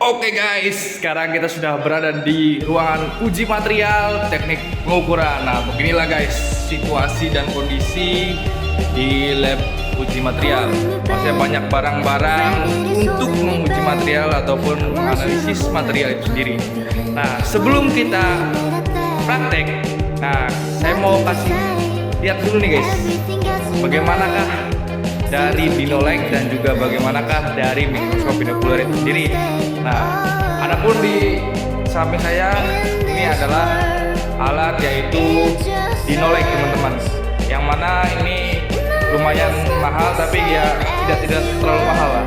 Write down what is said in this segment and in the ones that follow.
Oke guys, sekarang kita sudah berada di ruangan uji material teknik pengukuran. Nah, beginilah guys situasi dan kondisi di lab uji material. Masih banyak barang-barang untuk menguji material ataupun menganalisis material itu sendiri. Nah, sebelum kita praktek, saya mau kasih lihat dulu nih guys, bagaimanakah dari Dynolite dan juga bagaimanakah dari mikroskop binokular itu sendiri. Nah, adapun di samping saya ini adalah alat yaitu Dynolite teman-teman, yang mana ini lumayan mahal tapi ya tidak terlalu mahal lah.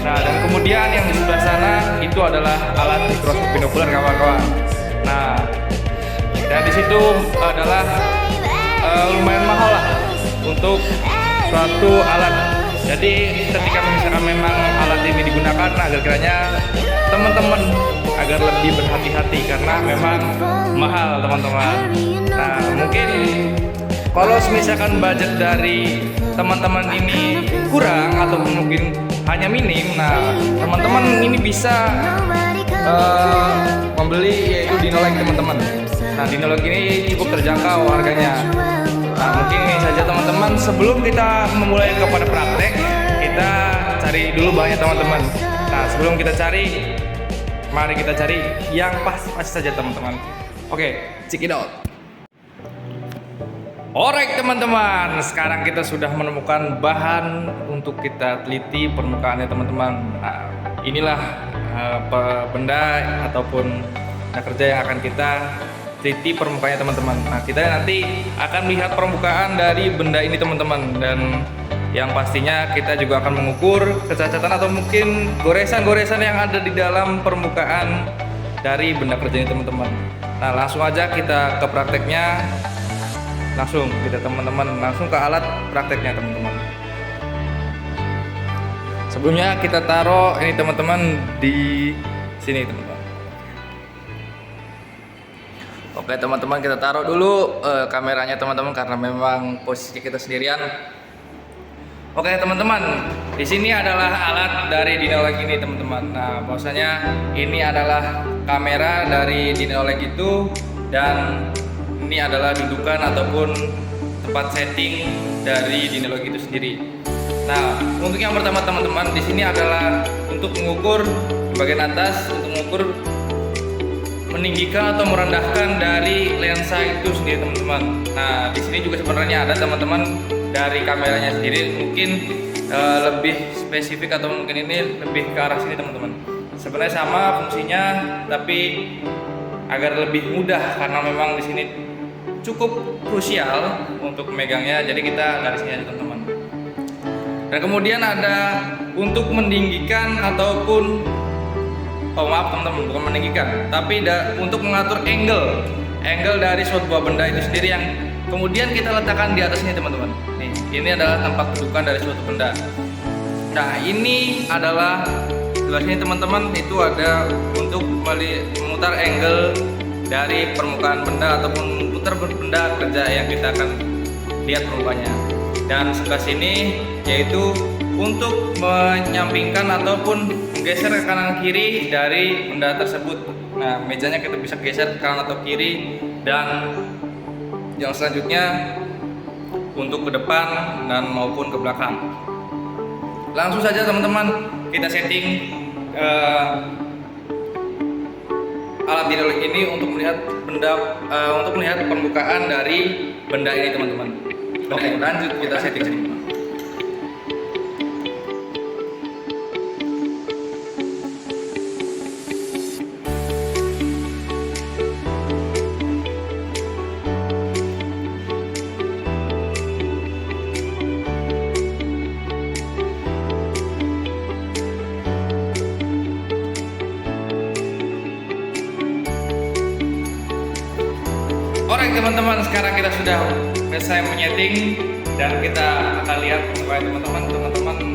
Nah, dan kemudian yang di sebelah sana itu adalah alat mikroskop binokular kawan-kawan. Nah, dan di situ adalah lumayan mahal lah untuk suatu alat. Jadi ketika misalkan memang alat ini digunakan agar kiranya teman-teman agar lebih berhati-hati karena memang mahal teman-teman. Nah, mungkin kalau misalkan budget dari teman-teman ini kurang atau mungkin hanya minim, nah teman-teman ini bisa membeli yaitu Dynolite teman-teman. Nah, Dynolite ini cukup terjangkau harganya. Nah, mungkin ini saja teman-teman, sebelum kita memulai kepada praktek, kita cari dulu bahannya teman-teman. Nah, sebelum kita cari, mari kita cari yang pas saja teman-teman. Oke, check it out. Alright teman-teman, sekarang kita sudah menemukan bahan untuk kita teliti permukaannya teman-teman. Nah, inilah benda ataupun kerja yang akan kita teliti permukaannya teman-teman. Nah, kita nanti akan melihat permukaan dari benda ini teman-teman, dan yang pastinya kita juga akan mengukur kecacatan atau mungkin goresan-goresan yang ada di dalam permukaan dari benda kerja ini teman-teman. Nah, langsung aja kita ke prakteknya. Langsung kita teman-teman langsung ke alat prakteknya teman-teman. Sebelumnya kita taruh ini teman-teman di sini teman-teman. Oke teman-teman, kita taruh dulu kameranya teman-teman karena memang posisi kita sendirian. Oke teman-teman, di sini adalah alat dari Dynolite ini teman-teman. Nah, bahwasanya ini adalah kamera dari Dynolite itu, dan ini adalah dudukan ataupun tempat setting dari Dynolite itu sendiri. Nah, untuk yang pertama teman-teman, di sini adalah untuk mengukur bagian atas, untuk mengukur meninggikan atau merendahkan dari lensa itu sendiri teman-teman. Nah, di sini juga sebenarnya ada teman-teman dari kameranya sendiri, mungkin lebih spesifik atau mungkin ini lebih ke arah sini teman-teman. Sebenarnya sama fungsinya, tapi agar lebih mudah karena memang di sini cukup krusial untuk memegangnya. Jadi kita dari sini aja teman-teman. Dan kemudian ada untuk meninggikan ataupun maaf teman-teman, bukan meninggikan, tapi untuk mengatur angle dari suatu buah benda itu sendiri yang kemudian kita letakkan di atas ini teman-teman. Nih, ini adalah tempat dudukan dari suatu benda. Nah, ini adalah sebelah sini teman-teman, itu ada untuk memutar angle dari permukaan benda ataupun memutar benda kerja yang kita akan lihat permukaannya. Dan sebelah sini yaitu untuk menyampingkan ataupun menggeser ke kanan kiri dari benda tersebut. Nah, mejanya kita bisa geser ke kanan atau kiri, dan yang selanjutnya untuk ke depan dan maupun ke belakang. Langsung saja teman-teman kita setting alat Dynolite ini untuk melihat untuk melihat permukaan dari benda ini teman-teman. Oke, lanjut kita setting sini. Oke teman-teman, sekarang kita sudah selesai menyeting dan kita akan lihat supaya teman-teman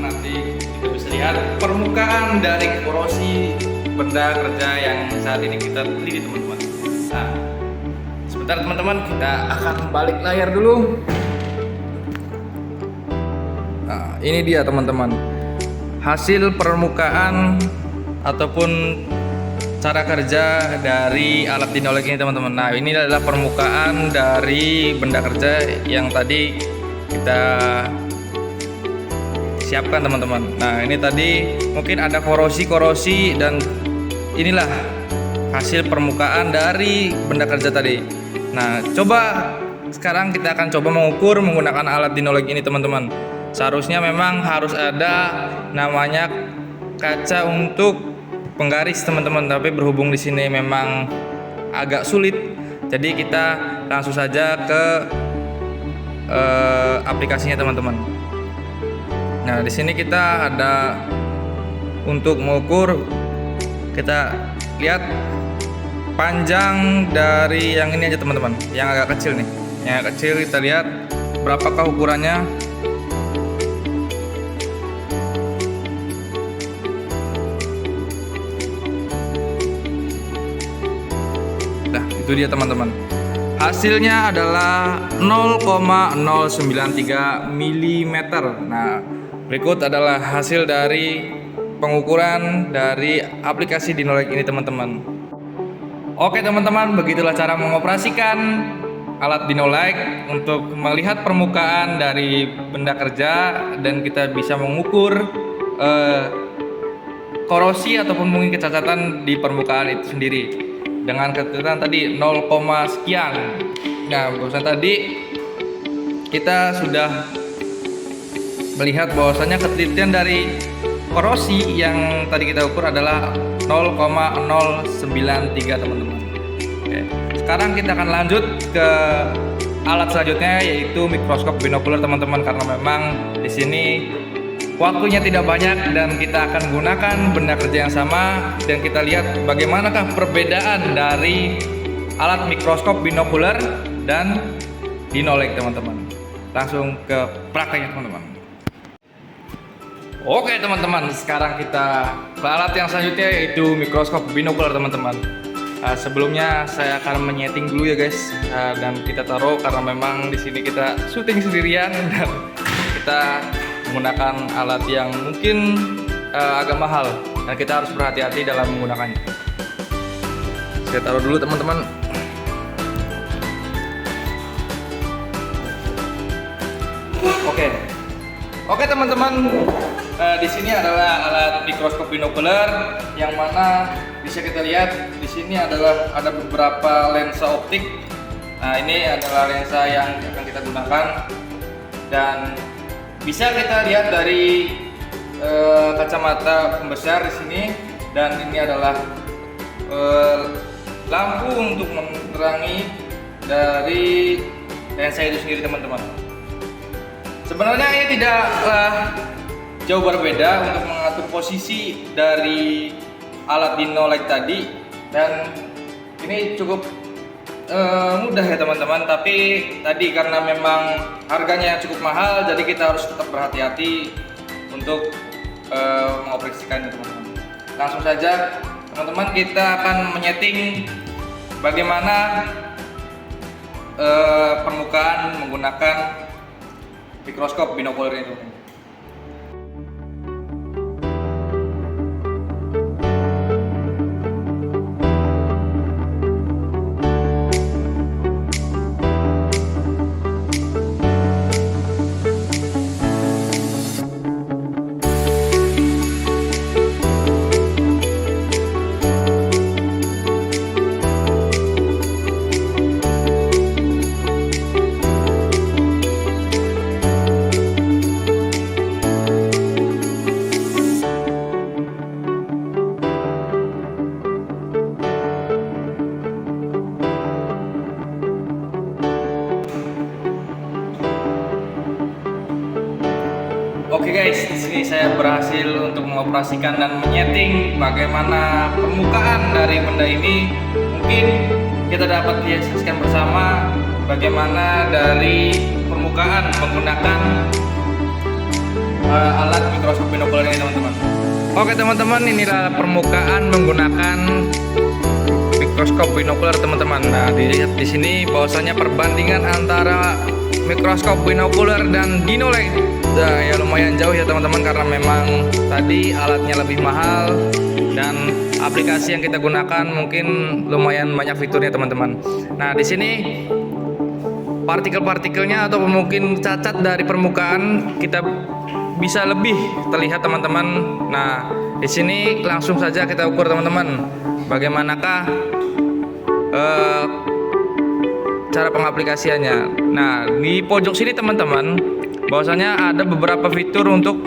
nanti kita bisa lihat permukaan dari korosi benda kerja yang saat ini kita teliti teman-teman. Nah, sebentar teman-teman, kita akan balik layar dulu. Nah, ini dia teman-teman, hasil permukaan ataupun cara kerja dari alat Dynolite ini teman-teman. Nah, ini adalah permukaan dari benda kerja yang tadi kita siapkan teman-teman. Nah, ini tadi mungkin ada korosi dan inilah hasil permukaan dari benda kerja tadi. Nah, sekarang kita akan coba mengukur menggunakan alat Dynolite ini teman-teman. Seharusnya memang harus ada namanya kaca untuk penggaris teman-teman, tapi berhubung di sini memang agak sulit, jadi kita langsung saja ke aplikasinya teman-teman. Nah, di sini kita ada untuk mengukur, kita lihat panjang dari yang ini aja teman-teman, yang agak kecil nih. Yang agak kecil kita lihat berapakah ukurannya. Nah, itu dia teman-teman. Hasilnya adalah 0,093 mm. Nah, berikut adalah hasil dari pengukuran dari aplikasi Dynolite ini teman-teman. Oke teman-teman, begitulah cara mengoperasikan alat Dynolite untuk melihat permukaan dari benda kerja, dan kita bisa mengukur korosi ataupun mungkin kecacatan di permukaan itu sendiri dengan ketentuan tadi 0, sekian. Nah, barusan tadi kita sudah melihat bahwasanya ketelitian dari korosi yang tadi kita ukur adalah 0,093 teman-teman. Oke. Sekarang kita akan lanjut ke alat selanjutnya, yaitu mikroskop binokular teman-teman, karena memang di sini waktunya tidak banyak dan kita akan menggunakan benda kerja yang sama, dan kita lihat bagaimanakah perbedaan dari alat mikroskop binokular dan Dynolite teman-teman. Langsung ke prakteknya teman-teman. Oke teman-teman, sekarang kita ke alat yang selanjutnya, yaitu mikroskop binokular teman-teman. Sebelumnya saya akan menyeting dulu ya guys, dan kita taruh karena memang di sini kita syuting sendirian dan kita menggunakan alat yang mungkin agak mahal, dan kita harus berhati-hati dalam menggunakannya. Saya taruh dulu teman-teman. Oke teman-teman, di sini adalah alat mikroskop binokular yang mana bisa kita lihat di sini adalah ada beberapa lensa optik. Nah, ini adalah lensa yang akan kita gunakan, dan bisa kita lihat dari kacamata pembesar di sini, dan ini adalah lampu untuk menerangi dari lensa itu sendiri teman-teman. Sebenarnya ini tidaklah jauh berbeda untuk mengatur posisi dari alat Dynolite tadi, dan ini cukup mudah ya teman-teman. Tapi tadi karena memang harganya cukup mahal, jadi kita harus tetap berhati-hati untuk mengoperasikannya teman-teman. Langsung saja teman-teman, kita akan menyeting bagaimana permukaan menggunakan mikroskop binokular itu. Oke guys, di sini saya berhasil untuk mengoperasikan dan menyeting bagaimana permukaan dari benda ini. Mungkin kita dapat disaksikan bersama bagaimana dari permukaan menggunakan alat mikroskop binokular ini teman-teman. Oke teman-teman, inilah permukaan menggunakan mikroskop binokular teman-teman. Nah, dilihat di sini bahwasanya perbandingan antara mikroskop binokular dan Dynolite ya lumayan jauh ya teman-teman, karena memang tadi alatnya lebih mahal dan aplikasi yang kita gunakan mungkin lumayan banyak fiturnya teman-teman. Nah di sini partikel-partikelnya atau mungkin cacat dari permukaan kita bisa lebih terlihat teman-teman. Nah di sini langsung saja kita ukur teman-teman, bagaimanakah cara pengaplikasiannya. Nah di pojok sini teman-teman, bahwasanya ada beberapa fitur untuk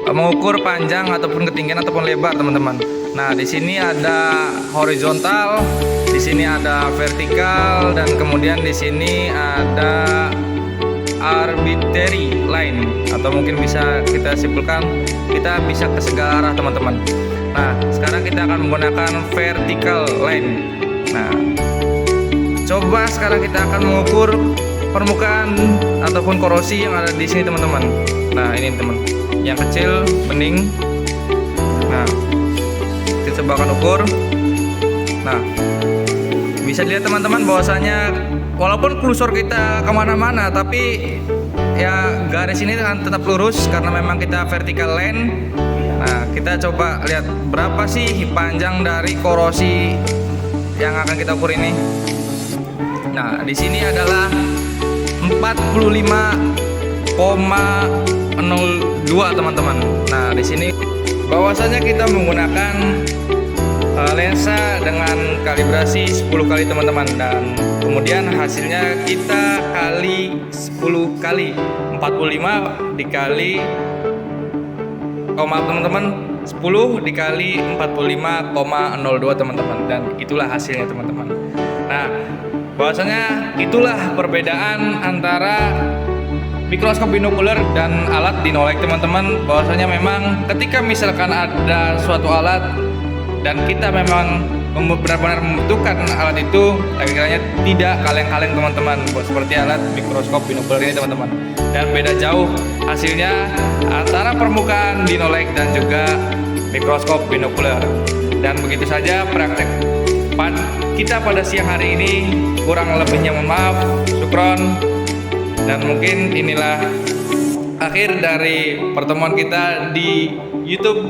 mengukur panjang ataupun ketinggian ataupun lebar teman-teman. Nah di sini ada horizontal, di sini ada vertikal, dan kemudian di sini ada arbitrary line, atau mungkin bisa kita simpulkan kita bisa ke segala arah teman-teman. Nah sekarang kita akan menggunakan vertical line. Nah coba sekarang kita akan mengukur permukaan ataupun korosi yang ada di sini teman-teman. Nah ini teman, yang kecil bening. Nah kita coba akan ukur. Nah bisa dilihat teman-teman bahwasanya walaupun kursor kita kemana-mana, tapi ya garis ini akan tetap lurus karena memang kita vertical line. Nah kita coba lihat berapa sih panjang dari korosi yang akan kita ukur ini. Nah di sini adalah 45,02 teman-teman. Nah di sini bahwasanya kita menggunakan lensa dengan kalibrasi 10 kali teman-teman, dan kemudian hasilnya kita kali 10 kali 45 dikali teman-teman 10 dikali 45,02 teman-teman, dan itulah hasilnya teman-teman. Nah bahwasanya itulah perbedaan antara mikroskop binokular dan alat Dynolite teman-teman. Bahwasanya memang ketika misalkan ada suatu alat dan kita memang benar-benar membutuhkan alat itu, akhirnya tidak kaleng-kaleng teman-teman, seperti alat mikroskop binokular ini teman-teman. Dan beda jauh hasilnya antara permukaan Dynolite dan juga mikroskop binokular. Dan begitu saja praktek kita pada siang hari ini, kurang lebihnya mohon maaf, syukron. Dan mungkin inilah akhir dari pertemuan kita di YouTube.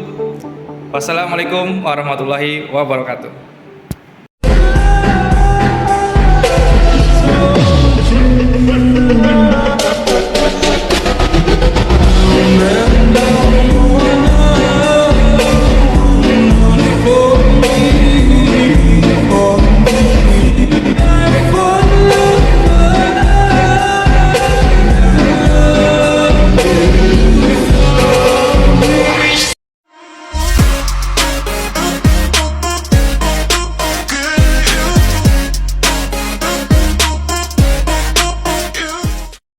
Wassalamualaikum warahmatullahi wabarakatuh.